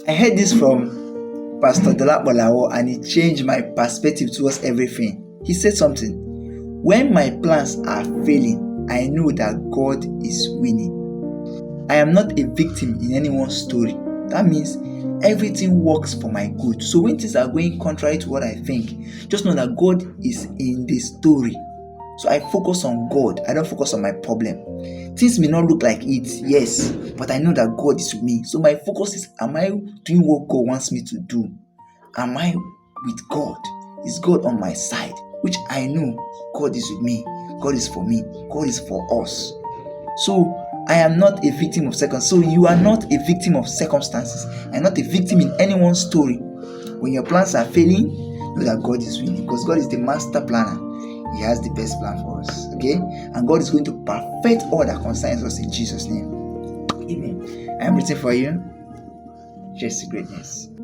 I heard this from Pastor Dolapo Lawo, and it changed my perspective towards everything. He said something: when my plans are failing, I know that God is winning. I am not a victim in anyone's story. That means everything works for my good. So when things are going contrary to what I think, just know that God is in the story. So I focus on God. I don't focus on my problem. Things may not look like it, yes, but I know that God is with me. So my focus is, am I doing what God wants me to do? Am I with God? Is God on my side? Which I know God is with me. God is for me. God is for us. So I am not a victim of circumstances. So you are not a victim of circumstances. I'm not a victim in anyone's story. When your plans are failing, know that God is winning, because God is the master planner. He has the best plan for us. Okay? And God is going to perfect all that concerns us in Jesus' name. Amen. I am rooting for you. Just greatness.